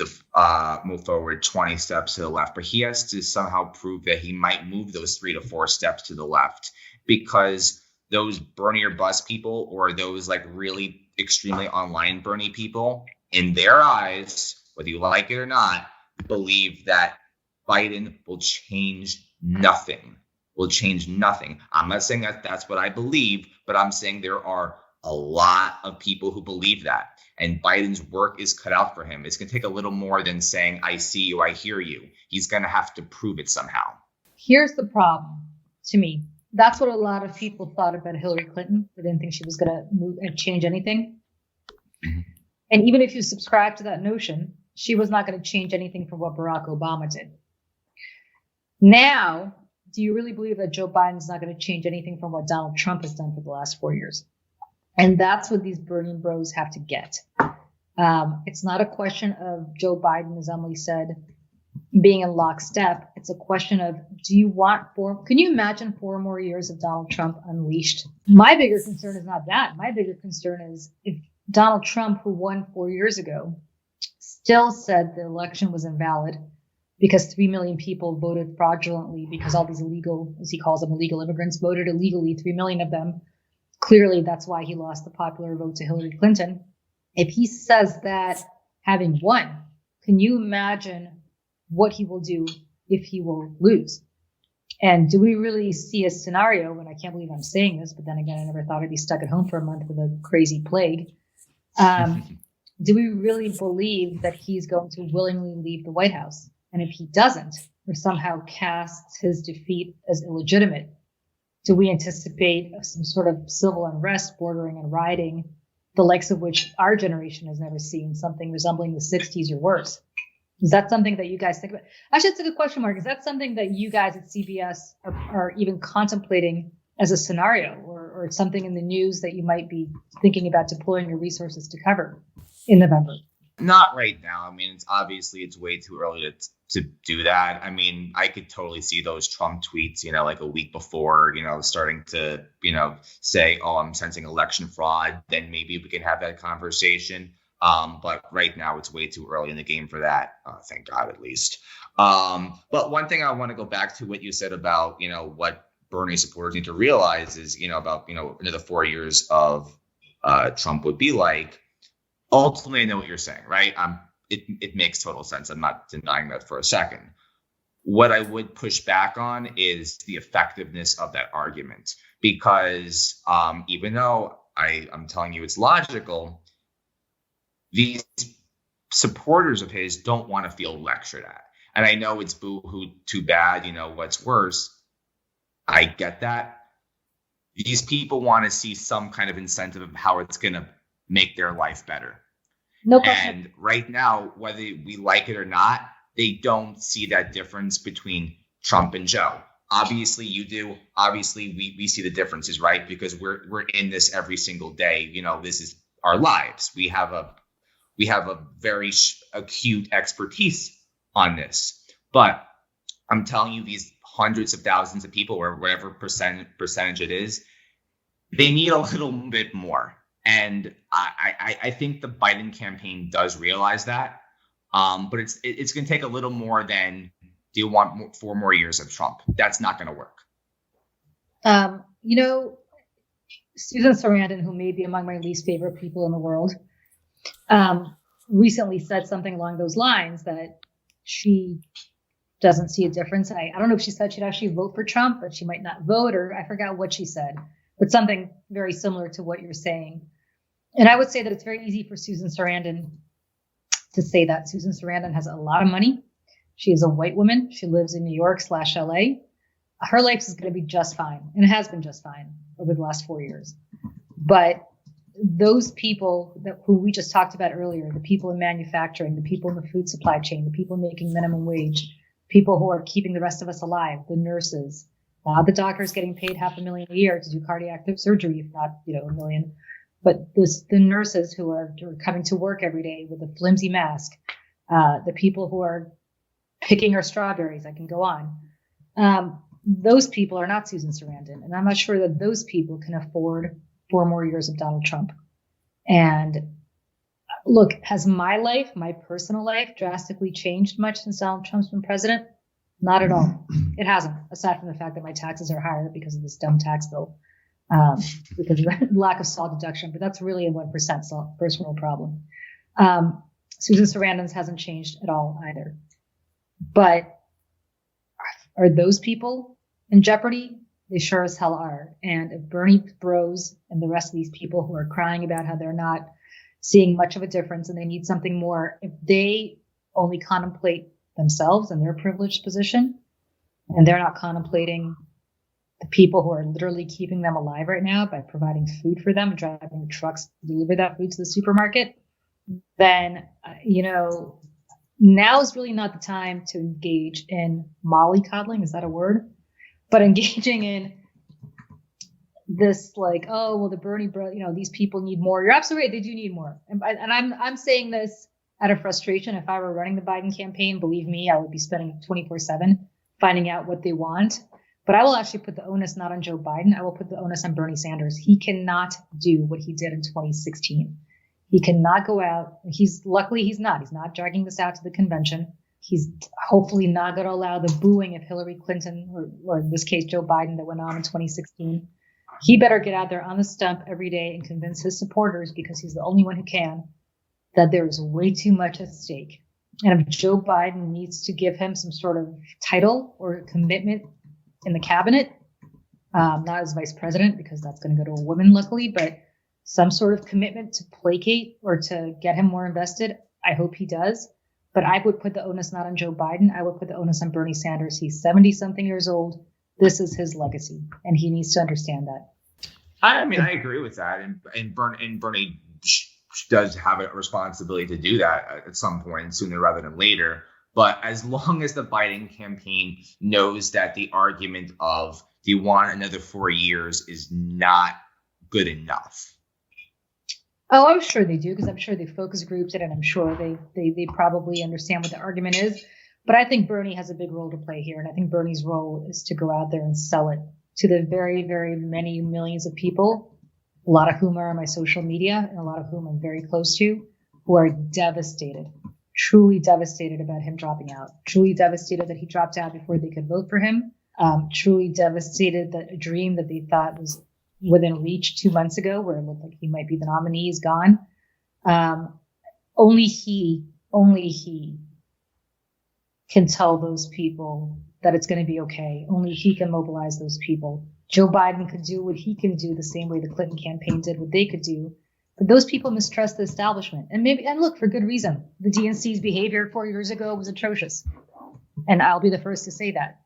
forward 20 steps to the left, but he has to somehow prove that he might move those 3 to 4 steps to the left, because those Bernie or bust people, or those like really extremely online Bernie people, in their eyes, whether you like it or not, believe that Biden will change nothing. I'm not saying that that's what I believe, but I'm saying there are a lot of people who believe that. And Biden's work is cut out for him. It's going to take a little more than saying, I see you, I hear you. He's going to have to prove it somehow. Here's the problem to me. That's what a lot of people thought about Hillary Clinton. They didn't think she was going to move and change anything. Mm-hmm. And even if you subscribe to that notion, she was not going to change anything from what Barack Obama did. Now, do you really believe that Joe Biden's not going to change anything from what Donald Trump has done for the last 4 years? And that's what these burning bros have to get. It's not a question of Joe Biden, as Emily said, being in lockstep. It's a question of, can you imagine 4 more years of Donald Trump unleashed? My bigger concern is not that. My bigger concern is if Donald Trump, who won 4 years ago, still said the election was invalid because 3 million people voted fraudulently, because all these illegal, as he calls them, illegal immigrants voted illegally, 3 million of them. Clearly, that's why he lost the popular vote to Hillary Clinton. If he says that having won, can you imagine what he will do if he will lose? And do we really see a scenario, and I can't believe I'm saying this, but then again, I never thought I'd be stuck at home for a month with a crazy plague. Do we really believe that he's going to willingly leave the White House? And if he doesn't, or somehow casts his defeat as illegitimate, do we anticipate some sort of civil unrest bordering on rioting, the likes of which our generation has never seen, something resembling the 60s or worse? Is that something that you guys think about? Actually, it's a good question, Mark. Is that something that you guys at CBS are even contemplating as a scenario, or something in the news that you might be thinking about deploying your resources to cover in November? Not right now. I mean, it's way too early to do that. I mean, I could totally see those Trump tweets, like a week before, starting to, say, oh, I'm sensing election fraud. Then maybe we can have that conversation. But right now it's way too early in the game for that. Thank God, at least. But one thing I want to go back to what you said about, what Bernie supporters need to realize is, about, another 4 years of Trump would be like. Ultimately, I know what you're saying, right? It makes total sense. I'm not denying that for a second. What I would push back on is the effectiveness of that argument, because even though I'm telling you it's logical, these supporters of his don't want to feel lectured at. And I know it's boo-hoo, too bad, what's worse. I get that. These people want to see some kind of incentive of how it's going to make their life better. No question. And right now, whether we like it or not, they don't see that difference between Trump and Joe. Obviously, you do. Obviously, we see the differences, right? Because we're in this every single day. This is our lives. We have a very acute expertise on this. But I'm telling you, these hundreds of thousands of people, or whatever percentage it is, they need a little bit more. And I think the Biden campaign does realize that, but it's going to take a little more than, do you want 4 more years of Trump? That's not going to work. Susan Sarandon, who may be among my least favorite people in the world, recently said something along those lines, that she doesn't see a difference. I don't know if she said she'd actually vote for Trump, but she might not vote, or I forgot what she said. But something very similar to what you're saying. And I would say that it's very easy for Susan Sarandon to say that. Susan Sarandon has a lot of money. She is a white woman. She lives in New York/LA. Her life is going to be just fine, and it has been just fine over the last 4 years. But those people who we just talked about earlier, the people in manufacturing, the people in the food supply chain, the people making minimum wage, people who are keeping the rest of us alive, the nurses, the doctors getting paid $500,000 a year to do cardiac surgery, if not, $1 million. But the nurses who are coming to work every day with a flimsy mask, the people who are picking our strawberries, I can go on. Those people are not Susan Sarandon. And I'm not sure that those people can afford 4 more years of Donald Trump. And look, has my life, my personal life, drastically changed much since Donald Trump's been president? Not at all. It hasn't, aside from the fact that my taxes are higher because of this dumb tax bill, because of the lack of SALT deduction. But that's really a 1% SALT personal problem. Susan Sarandon's hasn't changed at all either. But are those people in jeopardy? They sure as hell are. And if Bernie bros and the rest of these people who are crying about how they're not seeing much of a difference and they need something more, if they only contemplate themselves and their privileged position, and they're not contemplating the people who are literally keeping them alive right now by providing food for them, driving trucks to deliver that food to the supermarket, then, now is really not the time to engage in mollycoddling. Is that a word? But engaging in this, like, oh, well, the Bernie bro, these people need more. You're absolutely right. They do need more. And I'm saying this out of frustration. If I were running the Biden campaign, believe me, I would be spending 24/7 finding out what they want. But I will actually put the onus not on Joe Biden. I will put the onus on Bernie Sanders. He cannot do what he did in 2016. He cannot go out. Luckily he's not dragging this out to the convention. He's hopefully not going to allow the booing of Hillary Clinton, or in this case, Joe Biden, that went on in 2016. He better get out there on the stump every day and convince his supporters, because he's the only one who can, that there is way too much at stake. And if Joe Biden needs to give him some sort of title or commitment in the cabinet, not as vice president, because that's going to go to a woman, luckily, but some sort of commitment to placate or to get him more invested, I hope he does. But I would put the onus not on Joe Biden. I would put the onus on Bernie Sanders. He's 70-something years old. This is his legacy, and he needs to understand that. I I agree with that, and Bernie does have a responsibility to do that at some point, sooner rather than later. But as long as the Biden campaign knows that the argument of do you want another 4 years is not good enough. Oh, I'm sure they do, because I'm sure they focus groups it, and I'm sure they probably understand what the argument is. But I think Bernie has a big role to play here, and I think Bernie's role is to go out there and sell it to the very, very many millions of people, a lot of whom are on my social media and a lot of whom I'm very close to, who are devastated, truly devastated about him dropping out, truly devastated that he dropped out before they could vote for him, truly devastated that a dream that they thought was within reach 2 months ago, where it looked like he might be the nominee, is gone. Only he can tell those people that it's going to be okay. Only he can mobilize those people. Joe Biden could do what he can do the same way the Clinton campaign did what they could do. But those people mistrust the establishment. And look, for good reason. The DNC's behavior 4 years ago was atrocious. And I'll be the first to say that.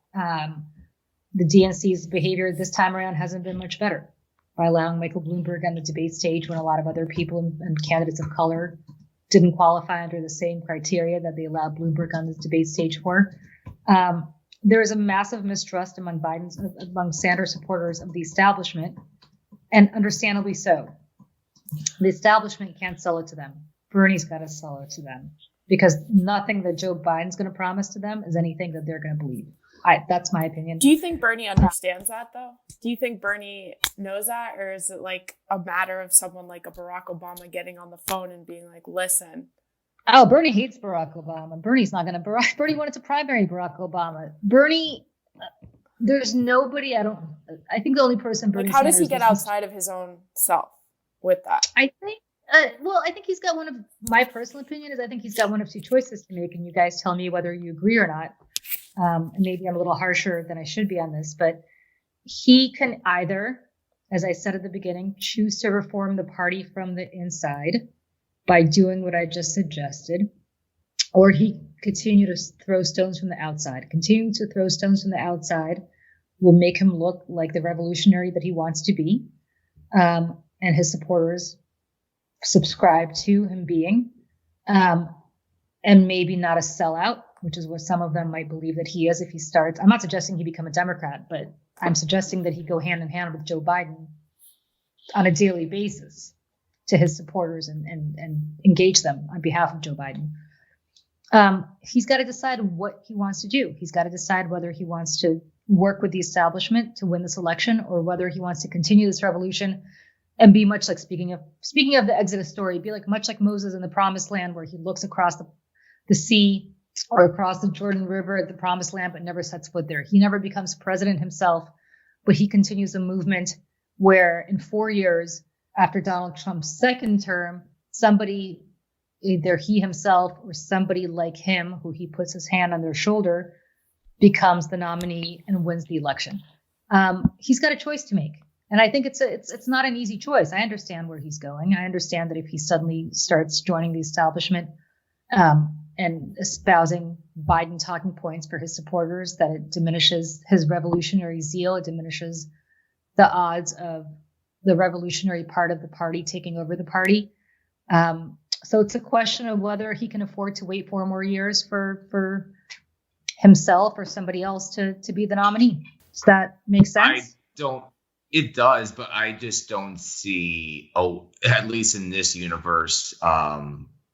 The DNC's behavior this time around hasn't been much better, by allowing Michael Bloomberg on the debate stage when a lot of other people and candidates of color didn't qualify under the same criteria that they allowed Bloomberg on the debate stage for. There is a massive mistrust among Sanders supporters of the establishment, and understandably so. The establishment can't sell it to them. Bernie's got to sell it to them, because nothing that Joe Biden's going to promise to them is anything that they're going to believe. That's my opinion. Do you think Bernie understands that, though? Do you think Bernie knows that? Or is it like a matter of someone like a Barack Obama getting on the phone and being like, listen? Oh, Bernie hates Barack Obama. Bernie's not going to. Bernie wanted to primary Barack Obama. Bernie, there's nobody. I think the only person Bernie. Like, how does he get outside of his own self with that? I think. I think he's got my personal opinion is I think he's got one of two choices to make, and you guys tell me whether you agree or not. And maybe I'm a little harsher than I should be on this, but he can either, as I said at the beginning, choose to reform the party from the inside by doing what I just suggested, or he continue to throw stones from the outside. Continuing to throw stones from the outside will make him look like the revolutionary that he wants to be, and his supporters subscribe to him being, and maybe not a sellout, which is what some of them might believe that he is if he starts. I'm not suggesting he become a Democrat, but I'm suggesting that he go hand in hand with Joe Biden on a daily basis. to his supporters and engage them on behalf of Joe Biden. He's got to decide what he wants to do. He's got to decide whether he wants to work with the establishment to win this election, or whether he wants to continue this revolution and be much like, speaking of the Exodus story, be like much like Moses in the Promised Land, where he looks across the sea or across the Jordan River at the Promised Land, but never sets foot there. He never becomes president himself, but he continues a movement where in 4 years after Donald Trump's second term, somebody, either he himself or somebody like him, who he puts his hand on their shoulder, becomes the nominee and wins the election. He's got a choice to make. And I think it's not an easy choice. I understand where he's going. I understand that if he suddenly starts joining the establishment and espousing Biden talking points for his supporters, that it diminishes his revolutionary zeal. It diminishes the odds of the revolutionary part of the party taking over the party. So it's a question of whether he can afford to wait 4 more years for himself or somebody else to be the nominee. Does that make sense? It does, but I just don't see, at least in this universe,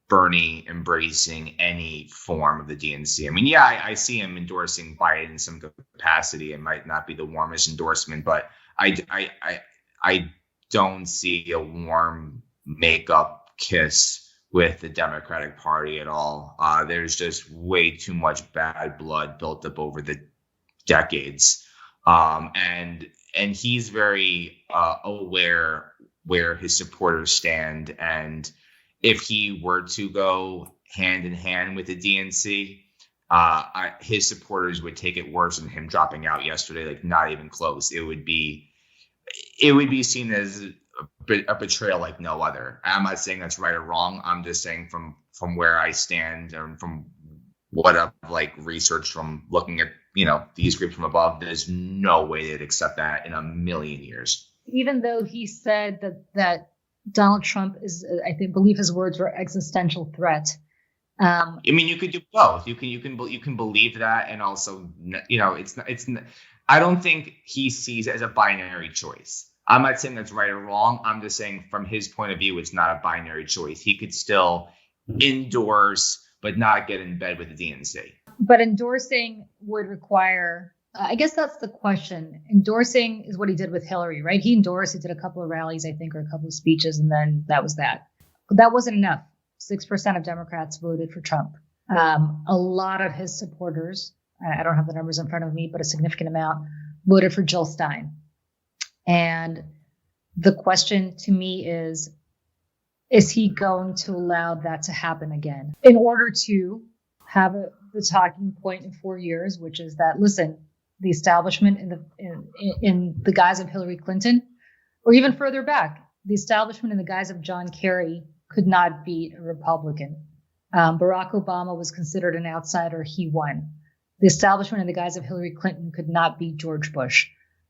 Bernie embracing any form of the DNC. I mean, yeah, I see him endorsing Biden in some capacity. It might not be the warmest endorsement, but I don't see a warm makeup kiss with the Democratic Party at all. There's just way too much bad blood built up over the decades. And he's very aware where his supporters stand. And if he were to go hand in hand with the DNC, his supporters would take it worse than him dropping out yesterday, like not even close. It would be seen as a betrayal like no other. I'm not saying that's right or wrong. I'm just saying from where I stand and from what I've researched from looking at, these groups from above, there's no way they'd accept that in a million years. Even though he said that Donald Trump is, believe his words were existential threat. I mean, you could do both. You can believe that, and also, it's. I don't think he sees it as a binary choice. I'm not saying that's right or wrong. I'm just saying from his point of view, it's not a binary choice. He could still endorse, but not get in bed with the DNC. But endorsing would require, I guess that's the question. Endorsing is what he did with Hillary, right? He endorsed, he did a couple of rallies, I think, or a couple of speeches, and then that was that. But that wasn't enough. 6% of Democrats voted for Trump. A lot of his supporters, I don't have the numbers in front of me, but a significant amount, voted for Jill Stein. And the question to me is he going to allow that to happen again in order to have the talking point in 4 years, which is that, listen, the establishment in the guise of Hillary Clinton, or even further back, the establishment in the guise of John Kerry could not beat a Republican. Barack Obama was considered an outsider. He won. The establishment in the guise of Hillary Clinton could not beat George Bush.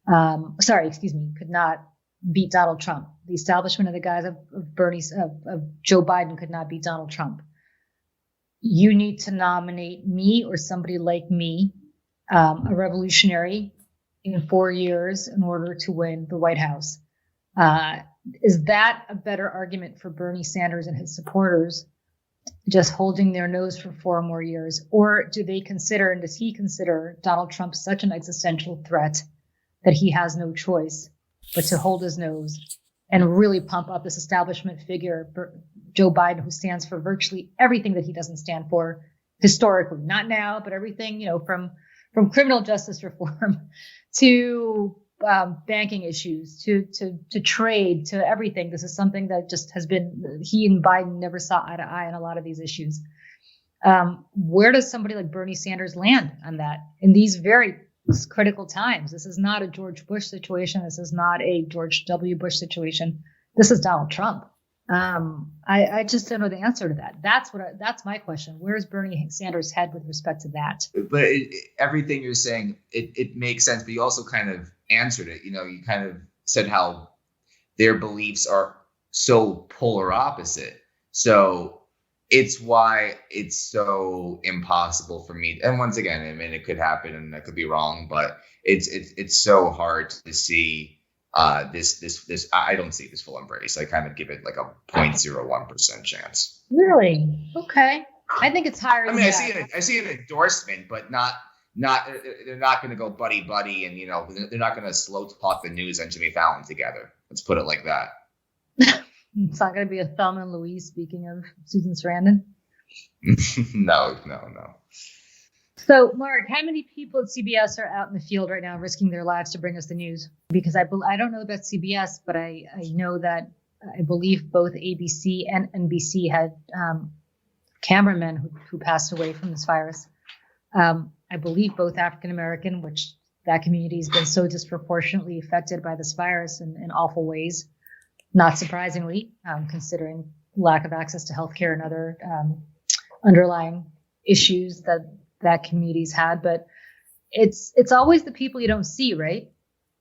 Could not beat Donald Trump. The establishment in the guise of Joe Biden could not beat Donald Trump. You need to nominate me or somebody like me, a revolutionary, in 4 years in order to win the White House. Is that a better argument for Bernie Sanders and his supporters just holding their nose for 4 more years? Or do they consider, and does he consider Donald Trump such an existential threat that he has no choice but to hold his nose and really pump up this establishment figure, Joe Biden, who stands for virtually everything that he doesn't stand for historically, not now, but everything, from criminal justice reform to banking issues, to trade, to everything. This is something that just has been, he and Biden never saw eye to eye on a lot of these issues. Where does somebody like Bernie Sanders land on that in these very critical times? This is not a George Bush situation. This is not a George W. Bush situation. This is Donald Trump. I just don't know the answer to that. That's my question. Where's Bernie Sanders' head with respect to that? But everything you're saying, it makes sense, but you also kind of answered it. You kind of said how their beliefs are so polar opposite. So it's why it's so impossible for me. And once again, I mean, it could happen and that could be wrong, but it's so hard to see this I don't see this full embrace. I kind of give it like a 0.01% chance. Really? Okay. I think it's higher. I mean, I see an endorsement, but not they're not going to go buddy and they're not going to slow talk the news and Jimmy Fallon together. Let's put it like that. It's not going to be a Thelma and Louise. Speaking of Susan Sarandon. No. So, Mark, how many people at CBS are out in the field right now risking their lives to bring us the news? Because I don't know about CBS, but I know that I believe both ABC and NBC had cameramen who passed away from this virus. I believe both African American, which that community has been so disproportionately affected by this virus in awful ways, not surprisingly, considering lack of access to healthcare and other underlying issues that community's had. But it's always the people you don't see, right?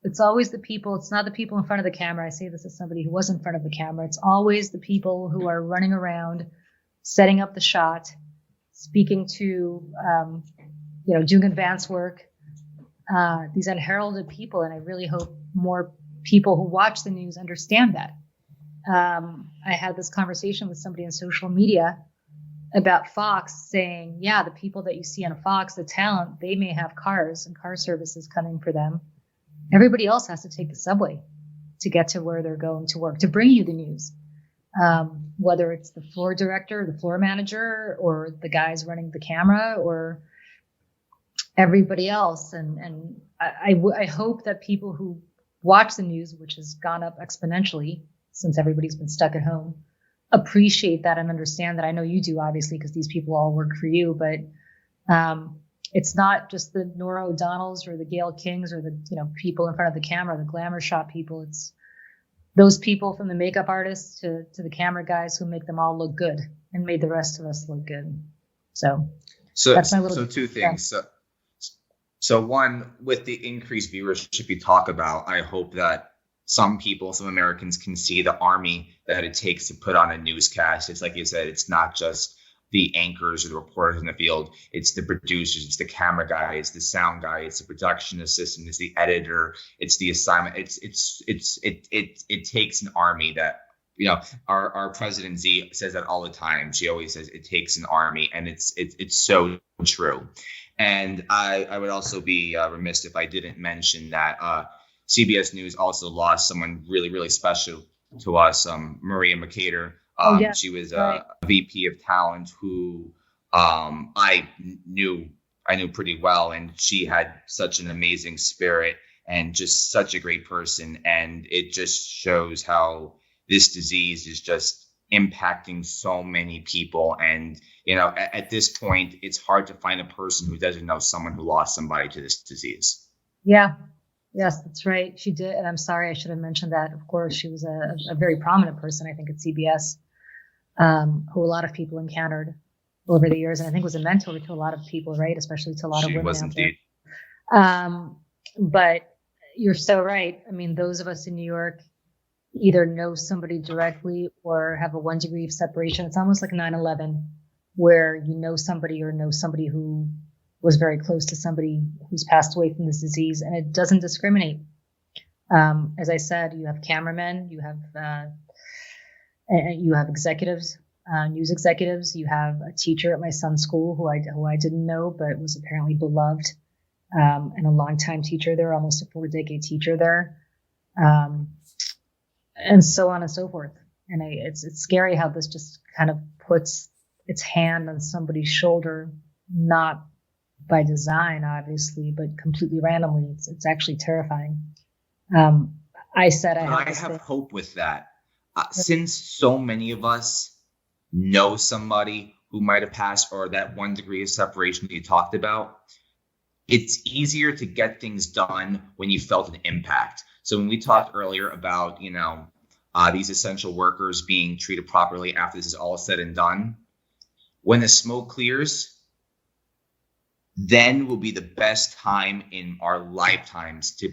It's always the people. It's not the people in front of the camera. I say this as somebody who was in front of the camera. It's always the people who are running around, setting up the shot, speaking to, doing advance work, these unheralded people. And I really hope more people who watch the news understand that. I had this conversation with somebody on social media about Fox saying, yeah, the people that you see on Fox, the talent, they may have cars and car services coming for them. Everybody else has to take the subway to get to where they're going to work, to bring you the news. Whether it's the floor director, the floor manager, or the guys running the camera, or everybody else. And I hope that people who watch the news, which has gone up exponentially since everybody's been stuck at home, appreciate that and understand that. I know you do, obviously, because these people all work for you, but it's not just the Nora O'Donnells or the Gayle Kings or the people in front of the camera, the glamour shot people. It's those people, from the makeup artists to the camera guys, who make them all look good and made the rest of us look good. So that's my little. So two things. So one, with the increased viewership you talk about, I hope that some Americans can see the army that it takes to put on a newscast. It's like you said, it's not just the anchors or the reporters in the field. It's the producers, it's the camera guy, it's the sound guy, it's the production assistant, it's the editor, it's the assignment. It takes an army that, our President Z says that all the time. She always says it takes an army, and it's so true. And I would also be remiss if I didn't mention that CBS News also lost someone really, really special to us, Maria Mercader. She was a VP of talent who I knew pretty well, and she had such an amazing spirit and just such a great person. And it just shows how this disease is just impacting so many people. And, at this point, it's hard to find a person who doesn't know someone who lost somebody to this disease. Yeah. Yes, that's right. She did. And I'm sorry, I should have mentioned that. Of course, she was a very prominent person, I think, at CBS, who a lot of people encountered over the years. And I think was a mentor to a lot of people, right? Especially to a lot of women out there. But you're so right. I mean, those of us in New York either know somebody directly or have a 1 degree of separation. It's almost like 9/11, where you know somebody or know somebody who was very close to somebody who's passed away from this disease, and it doesn't discriminate. As I said, you have cameramen, you have executives, news executives. You have a teacher at my son's school who I didn't know, but was apparently beloved, and a longtime teacher there, almost a 4-decade teacher there, and so on and so forth. And it's scary how this just kind of puts its hand on somebody's shoulder, not by design, obviously, but completely randomly. It's actually terrifying. I have hope with that. Since so many of us know somebody who might have passed, or that 1 degree of separation that you talked about, it's easier to get things done when you felt an impact. So when we talked earlier about, these essential workers being treated properly after this is all said and done, when the smoke clears, then will be the best time in our lifetimes to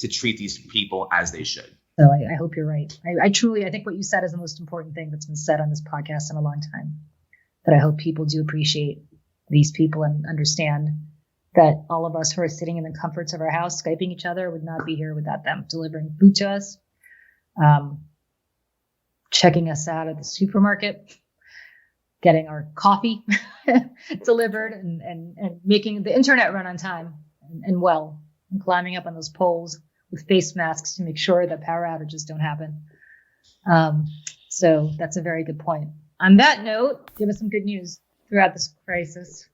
treat these people as they should. So I hope you're right. I think what you said is the most important thing that's been said on this podcast in a long time, that I hope people do appreciate these people and understand that all of us who are sitting in the comforts of our house, Skyping each other, would not be here without them delivering food to us, checking us out at the supermarket, getting our coffee delivered, and making the internet run on time and well, and climbing up on those poles with face masks to make sure that power outages don't happen. So that's a very good point. On that note, give us some good news throughout this crisis.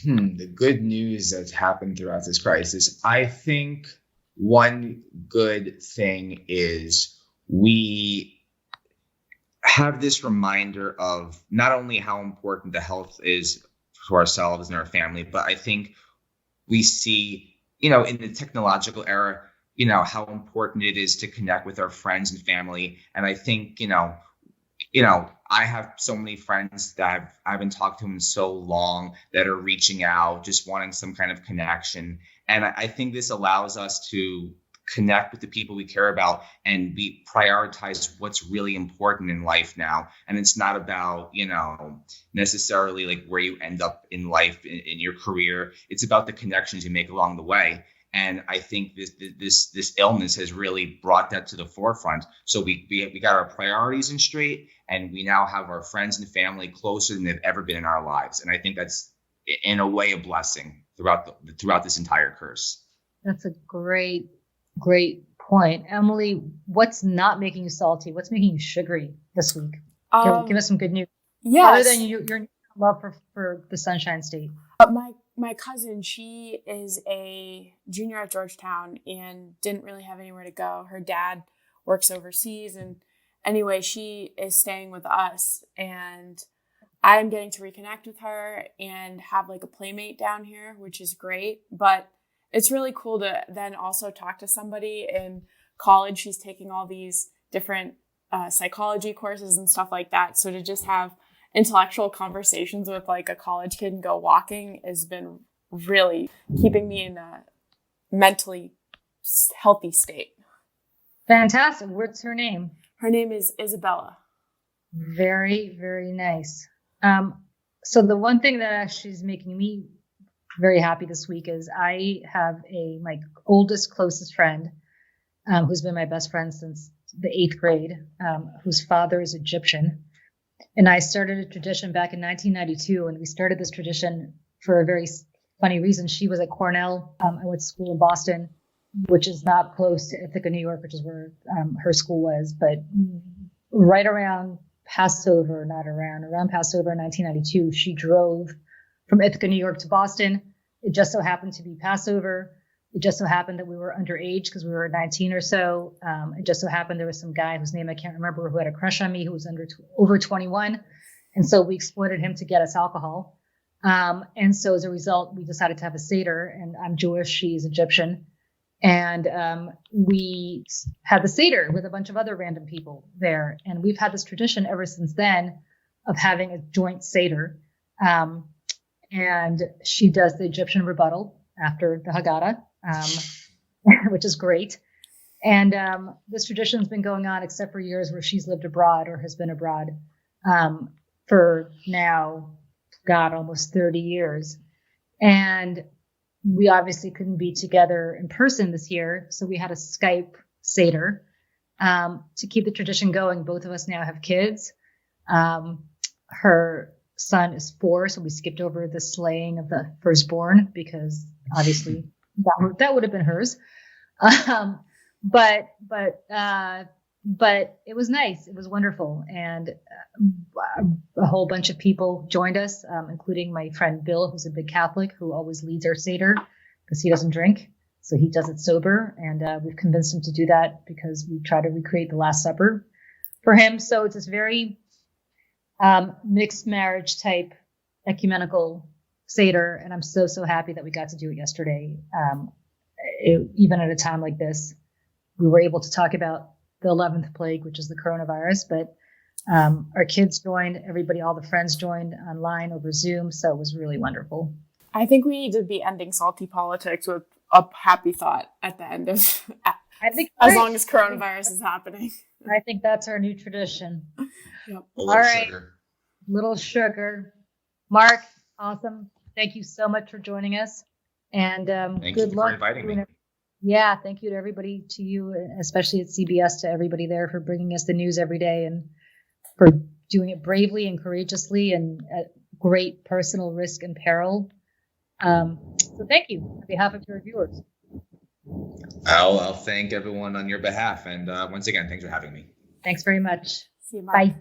The good news that's happened throughout this crisis. I think one good thing is we have this reminder of not only how important the health is to ourselves and our family, but I think we see, in the technological era, how important it is to connect with our friends and family. And I think, I have so many friends that I haven't talked to in so long that are reaching out, just wanting some kind of connection. And I think this allows us to connect with the people we care about and we prioritize what's really important in life now. And it's not about, necessarily like where you end up in life in your career. It's about the connections you make along the way. And I think this illness has really brought that to the forefront. So we got our priorities in straight, and we now have our friends and family closer than they've ever been in our lives. And I think that's in a way a blessing throughout this entire curse. That's a great point. Emily, what's not making you salty? What's making you sugary this week? Give us some good news. Yes. Other than your love for the Sunshine State. My cousin, she is a junior at Georgetown and didn't really have anywhere to go. Her dad works overseas, and anyway, she is staying with us, and I'm getting to reconnect with her and have like a playmate down here, which is great. But it's really cool to then also talk to somebody in college. She's taking all these different psychology courses and stuff like that. So to just have intellectual conversations with like a college kid and go walking has been really keeping me in a mentally healthy state. Fantastic. What's her name? Her name is Isabella. Very, very nice. So the one thing that actually is making me very happy this week is I have my oldest, closest friend, who's been my best friend since the 8th grade, whose father is Egyptian. And I started a tradition back in 1992, and we started this tradition for a very funny reason. She was at Cornell. I went to school in Boston, which is not close to Ithaca, New York, which is where her school was. But right around Passover in 1992, she drove from Ithaca, New York to Boston. It just so happened to be Passover. It just so happened that we were underage because we were 19 or so. It just so happened there was some guy whose name I can't remember who had a crush on me who was over 21. And so we exploited him to get us alcohol. And so as a result, we decided to have a Seder, and I'm Jewish, she's Egyptian. And we had the Seder with a bunch of other random people there. And we've had this tradition ever since then of having a joint Seder. And she does the Egyptian rebuttal after the Haggadah, which is great. And this tradition has been going on except for years where she's lived abroad or has been abroad for now, almost 30 years. And we obviously couldn't be together in person this year, so we had a Skype Seder to keep the tradition going. Both of us now have kids. Her son is 4, so we skipped over the slaying of the firstborn because obviously that would have been hers. But it was nice. It was wonderful. And a whole bunch of people joined us, including my friend Bill, who's a big Catholic, who always leads our Seder because he doesn't drink. So he does it sober. And we've convinced him to do that because we try to recreate the Last Supper for him. So it's this very mixed marriage type ecumenical Seder. And I'm so happy that we got to do it yesterday. Even at a time like this, we were able to talk about the 11th plague, which is the coronavirus, but our kids joined, all the friends joined online over Zoom. So it was really wonderful. I think we need to be ending salty politics with a happy thought at the end of, long as coronavirus is happening. I think that's our new tradition. Yep. All right. Sugar. Little sugar. Marc, awesome. Thank you so much for joining us. And Thank good you luck. for inviting me. Yeah, thank you to everybody, to you, especially at CBS, to everybody there for bringing us the news every day and for doing it bravely and courageously and at great personal risk and peril. So thank you on behalf of your viewers. I'll thank everyone on your behalf. And once again, thanks for having me. Thanks very much. See you, Mark. Bye.